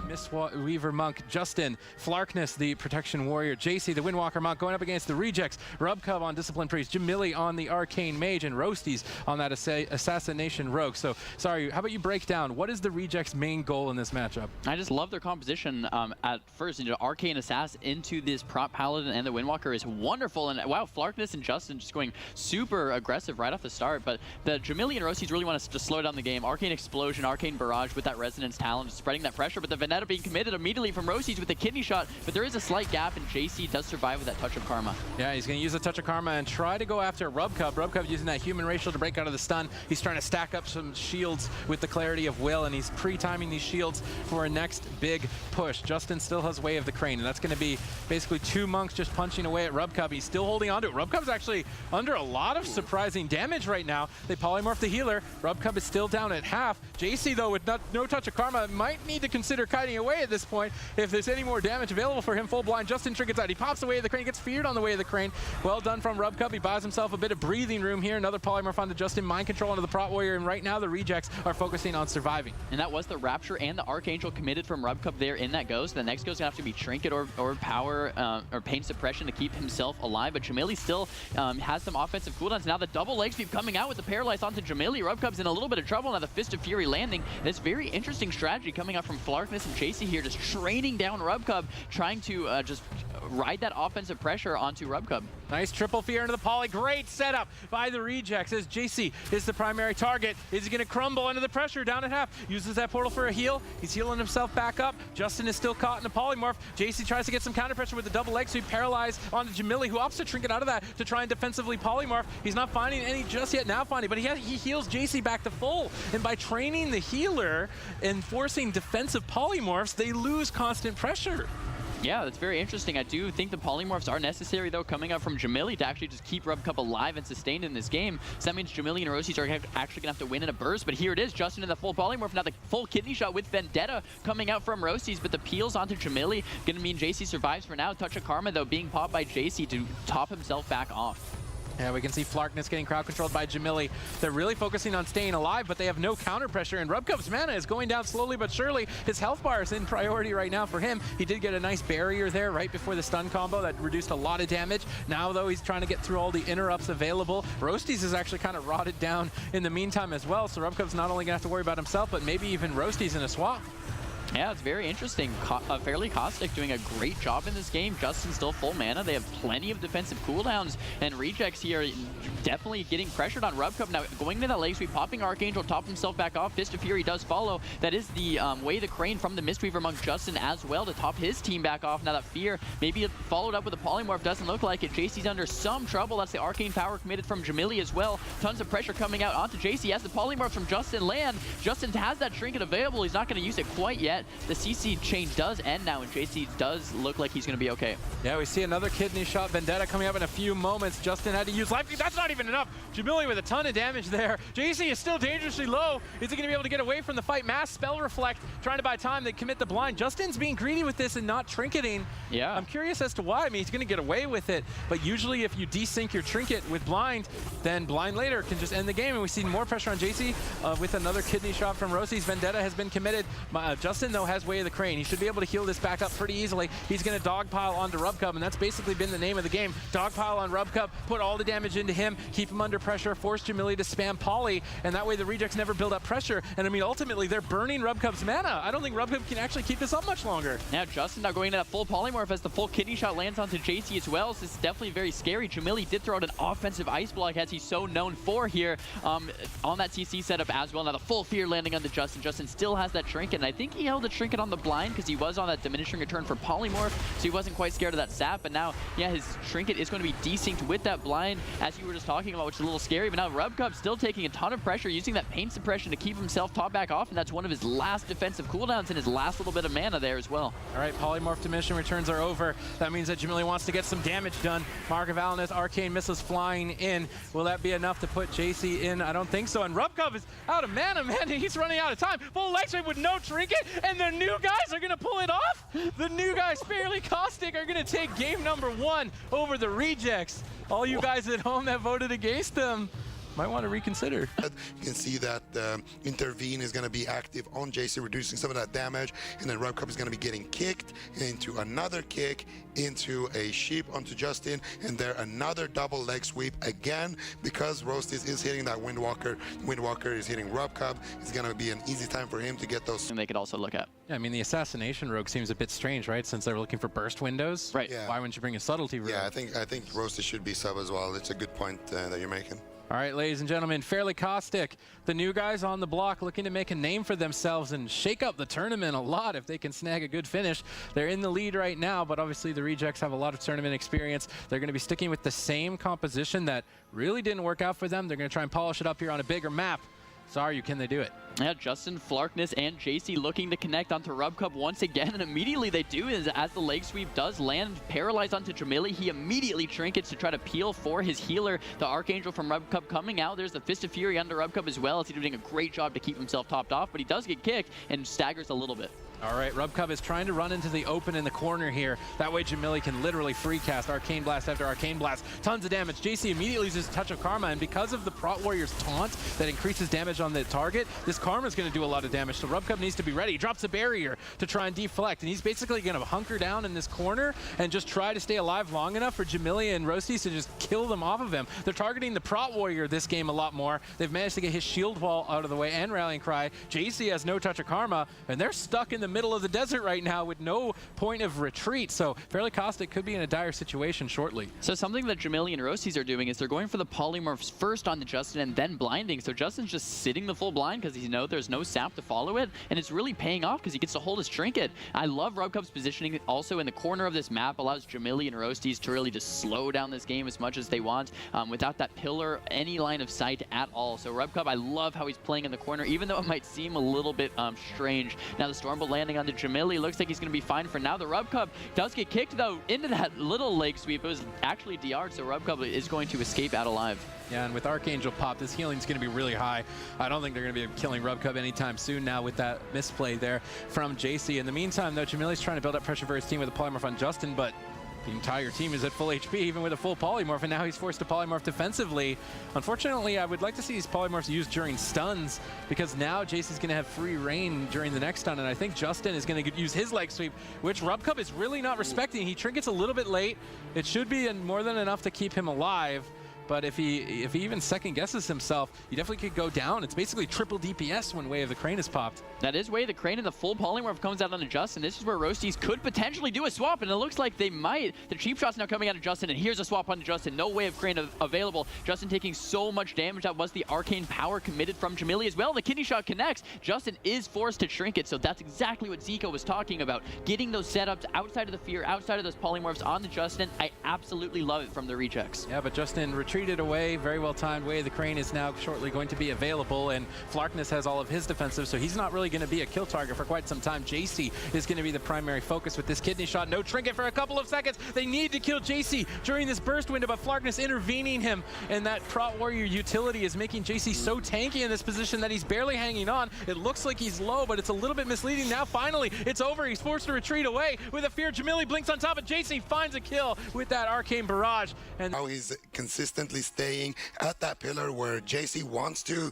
Mistweaver Monk, Justin, Flarkness, the Protection Warrior, JC, the Windwalker Monk, going up against the Rejects, Rubcub on Discipline Priest, Jamili on the Arcane Mage, and Roasties on that Assassination Rogue. So, sorry, how about you break down, what is the Rejects' main goal in this matchup? I just love their composition at first. Arcane Assassin into this Prot Paladin and the Windwalker is wonderful, and wow, Flarkness and Justin just going super aggressive right off the start, but the Jamili and Roasties really want to slow down the game. Arcane Explosion, Arcane Barrage with that Resonance Talent, spreading that pressure, but the Vendetta being committed immediately from Roasties with the kidney shot, but there is a slight gap, and JC does survive with that Touch of Karma. Yeah, he's going to use a Touch of Karma and try to go after Rubcub. Rubcub using that Human Racial to break out of the stun. He's trying to stack up some shields with the Clarity of Will, and he's pre-timing these shields for a next big push. Justin still has Way of the Crane, and that's going to be basically two monks just punching away at Rubcub. He's still holding on to it. Rubcub's actually under a lot of surprising damage right now. They polymorph the healer. Rubcub is still down at half. JC, though, with no Touch of Karma, might need to consider kiting away at this point if there's any more damage available for him. Full blind, Justin triggers out. He pops the Way of the Crane, gets feared on the Way of the Crane. Well done from Rubcub. He buys himself a bit of breathing room here. Another polymorph onto Justin, mind control onto the Prot Warrior, and right now the Rejects are focusing on surviving. And that was the Rapture and the Archangel committed from Rubcub there in that Ghost. The next Ghost is going to have to be Trinket or Power or Pain Suppression to keep himself alive, but Jamili still has some offensive cooldowns. Now the double leg sweep coming out with the Paralyze onto Jamili. Rubcub's in a little bit of trouble. Now the Fist of Fury landing. This very interesting strategy coming out from Flarkness and JC here, just training down Rubcub, trying to just ride that offensive pressure onto Rubcub. Nice triple fear into the poly. Great setup by the Rejects as JC is the primary target. Is he going to crumble under the pressure down at half? Uses that portal for a heal. He's healing himself back up. Justin is still caught in a polymorph. JC tries to get some counter pressure with the double leg sweep, paralyzed onto Jamili, who opts to trinket out of that to try and defensively polymorph. He's not finding any just yet, now finding, but he heals JC back to full. And by training the healer and forcing defensive polymorphs, they lose constant pressure. Yeah, that's very interesting. I do think the polymorphs are necessary, though, coming up from Jamili to actually just keep Rubcub alive and sustained in this game. So that means Jamili and Roasties are actually going to have to win in a burst, but here it is, Justin in the full polymorph. Now the full kidney shot with Vendetta coming out from Roasties, but the peels onto Jamili going to mean JC survives for now. Touch of Karma, though, being popped by JC to top himself back off. Yeah, we can see Flarkness getting crowd controlled by Jamili. They're really focusing on staying alive, but they have no counter pressure, and Rubcub's mana is going down slowly but surely. His health bar is in priority right now for him. He did get a nice barrier there right before the stun combo that reduced a lot of damage. Now, though, he's trying to get through all the interrupts available. Roasties is actually kind of rotted down in the meantime as well, so Rubcub's not only going to have to worry about himself, but maybe even Roasties in a swap. Yeah, it's very interesting. Fairly Caustic doing a great job in this game. Justin still full mana. They have plenty of defensive cooldowns, and Rejects here definitely getting pressured on Rubcub. Now going to that leg sweep, popping Archangel, top himself back off. Fist of Fury does follow. That is the Way the Crane from the Mistweaver Monk Justin as well to top his team back off. Now that Fear maybe followed up with a polymorph, doesn't look like it. JC's under some trouble. That's the Arcane Power committed from Jamili as well. Tons of pressure coming out onto JC as the polymorph from Justin land. Justin has that trinket available. He's not going to use it quite yet. The CC chain does end now, and JC does look like he's going to be okay. Yeah, we see another kidney shot. Vendetta coming up in a few moments. Justin had to use life. That's not even enough. Jamili with a ton of damage there. JC is still dangerously low. Is he going to be able to get away from the fight? Mass Spell Reflect, trying to buy time. They commit the blind. Justin's being greedy with this and not trinketing. Yeah. I'm curious as to why. I mean, he's going to get away with it, but usually if you desync your trinket with blind, then blind later can just end the game, and we see more pressure on JC with another kidney shot from Roasties. Vendetta has been committed. Justin, though, has Way of the Crane. He should be able to heal this back up pretty easily. He's going to dogpile onto Rubcub, and that's basically been the name of the game. Dogpile on Rubcub, put all the damage into him, keep him under pressure, force Jamili to spam poly, and that way the Rejects never build up pressure. And I mean, ultimately, they're burning Rubcub's mana. I don't think Rubcub can actually keep this up much longer. Now Justin now going to that full polymorph as the full kidney shot lands onto JC as well, so it's definitely very scary. Jamili did throw out an offensive ice block as he's so known for here on that CC setup as well. Now the full fear landing onto Justin. Justin still has that trinket, and I think he held the trinket on the blind because he was on that diminishing return for polymorph, so he wasn't quite scared of that sap. But now, yeah, his trinket is going to be desynced with that blind, as you were just talking about, which is a little scary. But now Rubcub still taking a ton of pressure, using that pain suppression to keep himself top back off, and that's one of his last defensive cooldowns and his last little bit of mana there as well. All right, polymorph diminishing returns are over. That means that Jamili wants to get some damage done. Mark of Valenus, arcane missiles flying in. Will that be enough to put JC in? I don't think so. And Rubcub is out of mana, man. He's running out of time. Full leg sweep with no trinket, and the new guys are going to pull it off. The new guys, Fairly Caustic, are going to take game number 1 over the Rejects. All you guys at home that voted against them. might want to reconsider. You can see that Intervene is going to be active on JC, reducing some of that damage, and then Rubcup is going to be getting kicked into another kick, into a sheep onto Justin, and there another double leg sweep again, because Roasties is hitting that Windwalker. Windwalker is hitting Rubcup. It's going to be an easy time for him to get those. And they could also look at. Yeah, I mean, the Assassination Rogue seems a bit strange, right? Since they're looking for burst windows. Right. Yeah. Why wouldn't you bring a subtlety rogue? Yeah, I think Roasties should be sub as well. It's a good point that you're making. All right, ladies and gentlemen, Fairly Caustic, the new guys on the block looking to make a name for themselves and shake up the tournament a lot if they can snag a good finish. They're in the lead right now, but obviously the Rejects have a lot of tournament experience. They're going to be sticking with the same composition that really didn't work out for them. They're going to try and polish it up here on a bigger map. Sorry, can they do it? Yeah, Justin, Flarkness, and JC looking to connect onto Rubcup once again, and immediately they do. As the leg sweep does land, paralyzed onto Jamili, he immediately trinkets to try to peel for his healer. The Archangel from Rubcup coming out. There's the Fist of Fury under Rubcup as well, as he's doing a great job to keep himself topped off, but he does get kicked and staggers a little bit. All right, Rubcup is trying to run into the open in the corner here. That way Jamili can literally free cast Arcane Blast after Arcane Blast. Tons of damage. JC immediately uses Touch of Karma, and because of the Prot Warrior's taunt that increases damage on the target, this Karma is going to do a lot of damage, so Rubcup needs to be ready. He drops a barrier to try and deflect, and he's basically going to hunker down in this corner and just try to stay alive long enough for Jamili and Roasties to just kill them off of him. They're targeting the Prot Warrior this game a lot more. They've managed to get his shield wall out of the way and Rallying Cry. JC has no Touch of Karma, and they're stuck in the middle of the desert right now with no point of retreat, so Fairly Caustic could be in a dire situation shortly. So something that Jamili and Roasties are doing is they're going for the polymorphs first on the Justin and then blinding. So Justin's just sitting the full blind because he knows there's no sap to follow it, and it's really paying off because he gets to hold his trinket. I love Rubcup's positioning also in the corner of this map, allows Jamili and Roasties to really just slow down this game as much as they want without that pillar, any line of sight at all. So Rubcup, I love how he's playing in the corner, even though it might seem a little bit strange. Now the Stormbolt landing onto Jamili. Looks like he's going to be fine for now. The Rubcup does get kicked, though, into that little leg sweep. It was actually DR'd, so Rubcup is going to escape out alive. Yeah, and with Archangel pop, this healing's going to be really high. I don't think they're going to be killing Rubcup anytime soon now with that misplay there from JC. In the meantime, though, Jamili's trying to build up pressure for his team with a polymorph on Justin, but the entire team is at full HP, even with a full polymorph, and now he's forced to polymorph defensively. Unfortunately, I would like to see these polymorphs used during stuns, because now JC's going to have free reign during the next stun, and I think Justin is going to use his leg sweep, which Rubcup is really not respecting. He trinkets a little bit late. It should be more than enough to keep him alive. But if he even second guesses himself, he definitely could go down. It's basically triple DPS when Way of the Crane is popped. That is Way of the Crane, and the full polymorph comes out on Justin. This is where Roasties could potentially do a swap, and it looks like they might. The cheap shot's now coming out of Justin, and here's a swap on Justin. No Way of Crane available. Justin taking so much damage. That was the arcane power committed from Jamili as well. The kidney shot connects. Justin is forced to shrink it, so that's exactly what Zico was talking about. Getting those setups outside of the fear, outside of those polymorphs on the Justin. I absolutely love it from the Rejects. Yeah, but Justin retreated away. Very well timed. Way of the Crane is now shortly going to be available, and Flarkness has all of his defensive, so he's not really going to be a kill target for quite some time. JC is going to be the primary focus with this kidney shot. No trinket for a couple of seconds. They need to kill JC during this burst window, but Flarkness intervening him, and that Prot Warrior utility is making JC so tanky in this position that he's barely hanging on. It looks like he's low, but it's a little bit misleading. Now finally, it's over. He's forced to retreat away with a fear. Jamili blinks on top, and JC finds a kill with that Arcane Barrage. And now he's consistently staying at that pillar where JC wants to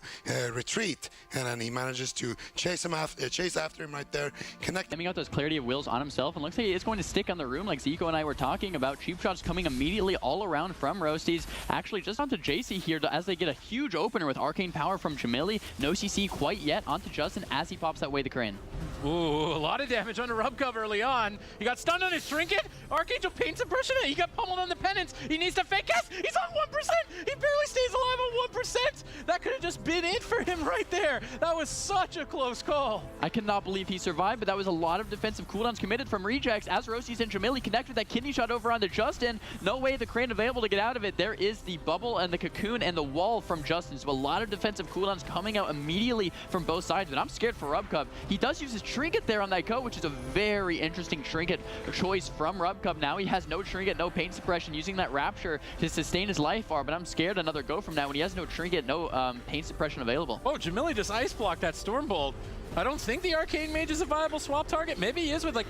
retreat, and then he manages to chase after him right there. Coming out those Clarity of Wills on himself, and looks like it's going to stick on the room like Zico and I were talking about. Cheap shots coming immediately all around from Roasties. Actually, just onto JC here as they get a huge opener with Arcane Power from Jamili. No CC quite yet onto Justin as he pops that Way the Crane. Ooh, a lot of damage on the Rubcup early on. He got stunned on his trinket. Archangel pain suppression. He got pummeled on the penance. He needs to fake cast. He's on 1%. He barely stays alive on 1%. That could have just been it for him right there. That was such a close call. I cannot believe he survived, but that was a lot of defensive cooldowns committed from Rejects as Roasties and Jamili connect with that kidney shot over onto Justin. No Way the Crane available to get out of it. There is the bubble and the cocoon and the wall from Justin. So a lot of defensive cooldowns coming out immediately from both sides, but I'm scared for Rubcup. He does use his trinket there on that go, which is a very interesting trinket choice from Rubcup. Now he has no trinket, no pain suppression, using that Rapture to sustain his life bar, but I'm scared another go from that when he has no trinket, no pain suppression available. Oh, Jamili just ice blocked that Stormbolt. I don't think the Arcane Mage is a viable swap target. Maybe he is with like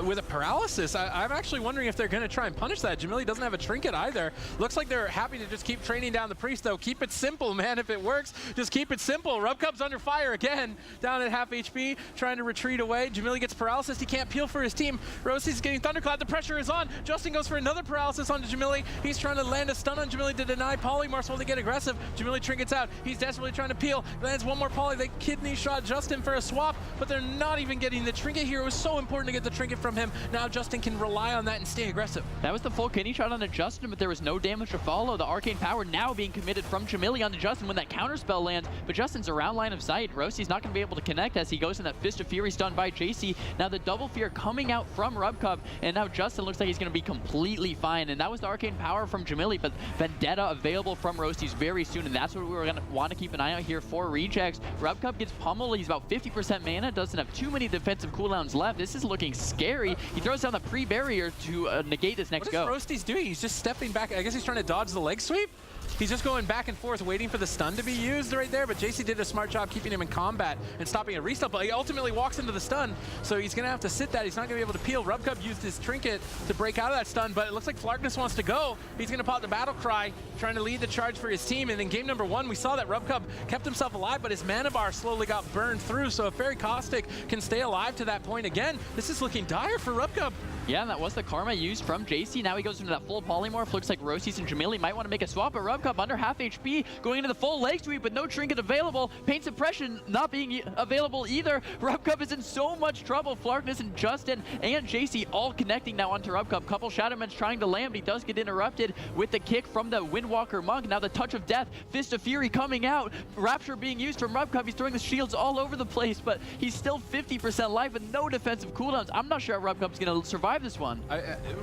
with a paralysis. I'm actually wondering if they're going to try and punish that. Jamili doesn't have a trinket either. Looks like they're happy to just keep training down the Priest, though. Keep it simple, man. If it works, just keep it simple. Rubcub's under fire again, down at half HP, trying to retreat away. Jamili gets paralysis. He can't peel for his team. Rosty's getting Thundercloud. The pressure is on. Justin goes for another paralysis onto Jamili. He's trying to land a stun on Jamili to deny Polymorphs while they get aggressive. Jamili trinkets out. He's desperately trying to peel. Lands one more poly. They kidney shot Justin for a swap, but they're not even getting the trinket here. It was so important to get the trinket from him. Now Justin can rely on that and stay aggressive. That was the full kidney shot onto Justin, but there was no damage to follow. The arcane power now being committed from Jamili onto Justin when that counterspell lands, but Justin's around line of sight. Rosty's not going to be able to connect as he goes in that Fist of Fury stun by JC. Now the double fear coming out from Rubcub, and now Justin looks like he's going to be completely fine, and that was the arcane power from Jamili, but Vendetta available from Rosty's very soon, and that's what we were going to want to keep an eye out here for Rejects. Rubcub gets pummeled. He's about 50% mana, doesn't have too many defensive cooldowns left. This is looking scary. He throws down the pre-barrier to negate this next go. What is Rosty's doing? He's just stepping back. I guess he's trying to dodge the leg sweep. He's just going back and forth, waiting for the stun to be used right there, but JC did a smart job keeping him in combat and stopping a restun, but he ultimately walks into the stun, so he's going to have to sit that. He's not going to be able to peel. Rubcub used his trinket to break out of that stun, but it looks like Flarkness wants to go. He's going to pop the battle cry, trying to lead the charge for his team, and in game number 1, we saw that Rubcub kept himself alive, but his mana bar slowly got burned through, so if Fairy Caustic can stay alive to that point again, this is looking dire for Rubcub. Yeah, and that was the karma used from JC. Now he goes into that full polymorph. Looks like Rosty's and Jamili might want to make a swap, but Rubcub under half HP, going into the full leg sweep with no trinket available. Paint suppression not being available either. Rubcub is in so much trouble. Flarkness and Justin and JC all connecting now onto Rubcub. Couple Shadowmans trying to land, but he does get interrupted with the kick from the Windwalker Monk. Now the Touch of Death, Fist of Fury coming out. Rapture being used from Rubcub. He's throwing the shields all over the place, but he's still 50% life with no defensive cooldowns. I'm not sure Rubcub's going to survive this one.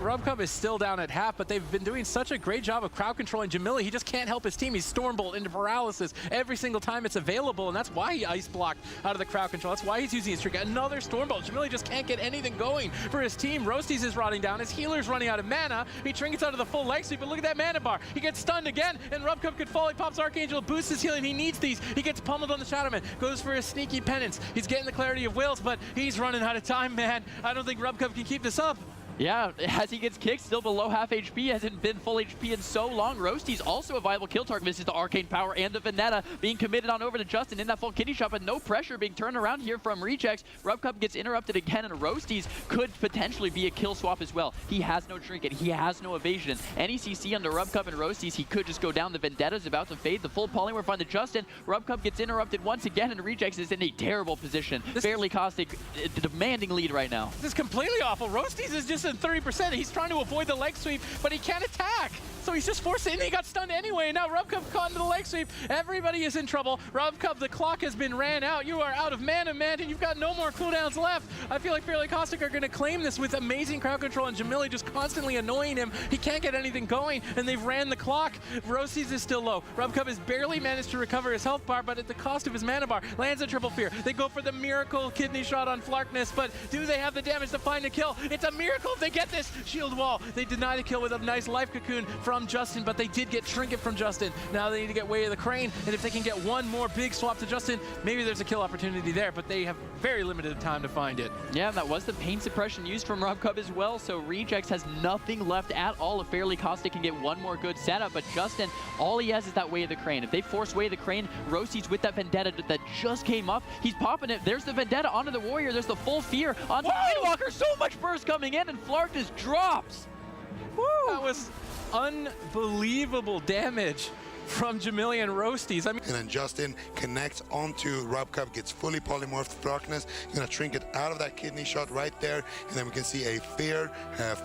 Rubcub is still down at half, but they've been doing such a great job of crowd controlling Jamili. He just can't help his team. He's Stormbolt into paralysis every single time it's available, and that's why he ice blocked out of the crowd control. That's why he's using his trick. Another Stormbolt. Jamili just can't get anything going for his team. Rosty's is rotting down. His healer's running out of mana. He trinkets out of the full leg sweep, but look at that mana bar. He gets stunned again, and Rubcub could fall. He pops Archangel, boosts his healing. He needs these. He gets pummeled on the Shadowman. Goes for his sneaky penance. He's getting the Clarity of Wills, but he's running out of time, man. I don't think Rubcub can keep this up. Yeah, as he gets kicked, still below half HP, hasn't been full HP in so long. Rosty's also a viable kill target. Misses the Arcane Power and the Vendetta being committed on over to Justin in that full kidney shot, but no pressure being turned around here from Rejects. Rubcub gets interrupted again, and Rosty's could potentially be a kill swap as well. He has no trinket, he has no evasion. Any CC under Rubcub and Rosty's, he could just go down. The Vendetta's about to fade. The full polymorph onto Justin. Rubcub gets interrupted once again, and Rejects is in a terrible position. Fairly Caustic, demanding lead right now. This is completely awful. Rosty's is just at 30%. He's trying to avoid the leg sweep, but he can't attack. So he's just forced it, and he got stunned anyway. And now Rubcub caught into the leg sweep. Everybody is in trouble. Rubcub, the clock has been ran out. You are out of mana, man, and you've got no more cooldowns left. I feel like Fairly Caustic are going to claim this with amazing crowd control, and Jamili just constantly annoying him. He can't get anything going, and they've ran the clock. Rosty's is still low. Rubcub has barely managed to recover his health bar, but at the cost of his mana bar. Lands a triple fear. They go for the miracle kidney shot on Flarkness, but do they have the damage to find a kill? It's a miracle if they get this. Shield wall. They deny the kill with a nice life cocoon from Justin, but they did get trinket from Justin. Now they need to get Way of the Crane, and if they can get one more big swap to Justin, maybe there's a kill opportunity there, but they have very limited time to find it. Yeah, that was the pain suppression used from Rubcub as well, so Rejects has nothing left at all if Fairly Caustic can get one more good setup, but Justin, all he has is that Way of the Crane. If they force Way of the Crane, Rosty's with that Vendetta that just came up. He's popping it. There's the Vendetta onto the Warrior. There's the full fear onto the Windwalker. So much burst coming in, and Flarkness drops. Woo. That was unbelievable damage from Jamili and Rosty's. I mean, and then Justin connects onto Rubcub, gets fully polymorphed. Flarkness gonna trinket out of that kidney shot right there, and then we can see a fear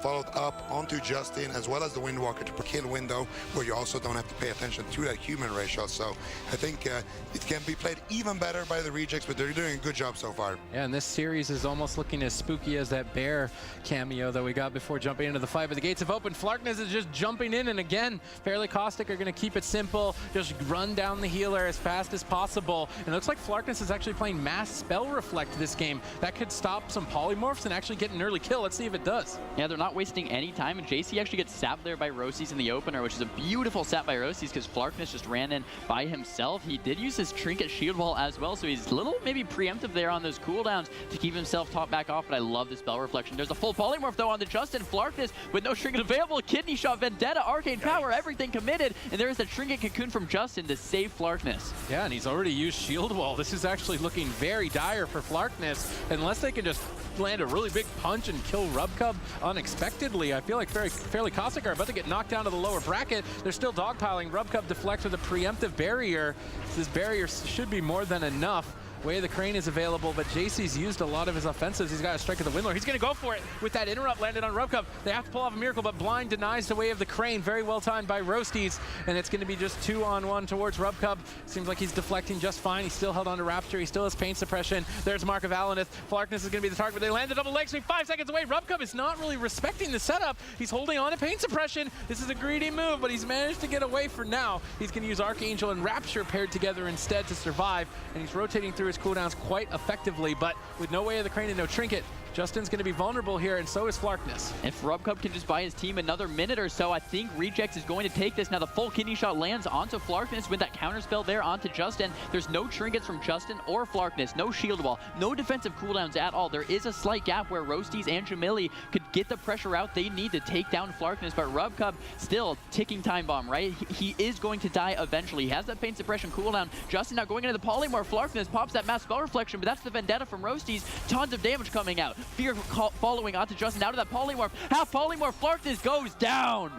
followed up onto Justin, as well as the Windwalker to kill window, where you also don't have to pay attention to that human ratio. So I think it can be played even better by the Rejects, but they're doing a good job so far. Yeah, and this series is almost looking as spooky as that bear cameo that we got before jumping into the fight. But the gates have opened. Flarkness is just jumping in, and again, Fairly Caustic are going to keep it simple. people, just run down the healer as fast as possible. And it looks like Flarkness is actually playing Mass Spell Reflect this game. That could stop some polymorphs and actually get an early kill. Let's see if it does. Yeah, they're not wasting any time, and JC actually gets sapped there by Rosys in the opener, which is a beautiful sap by Rosys because Flarkness just ran in by himself. He did use his Trinket Shield Wall as well, so he's a little maybe preemptive there on those cooldowns to keep himself top back off, but I love the Spell Reflection. There's a full polymorph though onto Justin. Flarkness with no Trinket available, Kidney Shot, Vendetta, Arcane Power, everything committed, and there is a Trinket Cocoon from Justin to save Flarkness. Yeah, and he's already used Shield Wall. This is actually looking very dire for Flarkness, unless they can just land a really big punch and kill Rubcub unexpectedly. I feel like fairly Caustic are about to get knocked down to the lower bracket. They're still dogpiling. Rubcub deflects with a preemptive barrier. This barrier should be more than enough. Way of the Crane is available, but JC's used a lot of his offensives. He's got a strike of the Windlord. He's going to go for it with that interrupt landed on Rubcub. They have to pull off a miracle, but Blind denies the Way of the Crane. Very well timed by Roasties, and it's going to be just 2-on-1 towards Rubcub. Seems like he's deflecting just fine. He's still held on to Rapture. He still has Pain Suppression. There's Mark of Alanith. Flarkness is going to be the target, but they land the double leg sweep 5 seconds away. Rubcub is not really respecting the setup. He's holding on to Pain Suppression. This is a greedy move, but he's managed to get away for now. He's going to use Archangel and Rapture paired together instead to survive, and he's rotating through his cooldowns quite effectively, but with no Way of the Crane and no Trinket, Justin's going to be vulnerable here, and so is Flarkness. If Rubcub can just buy his team another minute or so, I think Rejects is going to take this. Now the full Kidney Shot lands onto Flarkness with that counterspell there onto Justin. There's no trinkets from Justin or Flarkness, no shield wall, no defensive cooldowns at all. There is a slight gap where Roasties and Jamili could get the pressure out they need to take down Flarkness, but Rubcub still ticking time bomb, right? He is going to die eventually. He has that Pain Suppression cooldown. Justin now going into the Polymorph. Flarkness pops that Mass Spell Reflection, but that's the Vendetta from Roasties. Tons of damage coming out. Fear following onto Justin, out of that Polymorph. Half Polymorph, Flarkness goes down.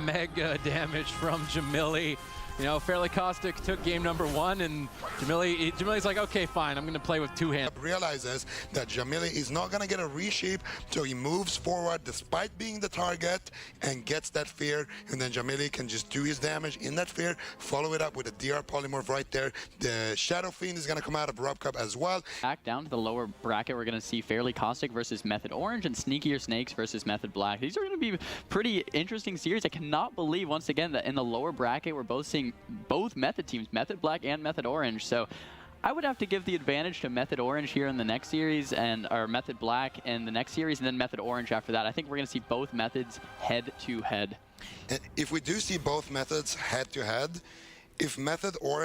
Mega damage from Jamili. You know, Fairly Caustic took game number 1, and Jamili's like, okay, fine, I'm going to play with 2 hands. Realizes that Jamili is not going to get a reshape, so he moves forward despite being the target and gets that fear, and then Jamili can just do his damage in that fear, follow it up with a DR Polymorph right there. The Shadow Fiend is going to come out of Rubcub as well. Back down to the lower bracket, we're going to see Fairly Caustic versus Method Orange and Sneakier Snakes versus Method Black. These are going to be pretty interesting series. I cannot believe, once again, that in the lower bracket, we're both seeing both Method teams, Method Black and Method Orange. So I would have to give the advantage to Method Orange here in the next series, or Method Black in the next series, and then Method Orange after that. I think we're going to see both methods head-to-head. And if we do see both methods head-to-head, if Method Orange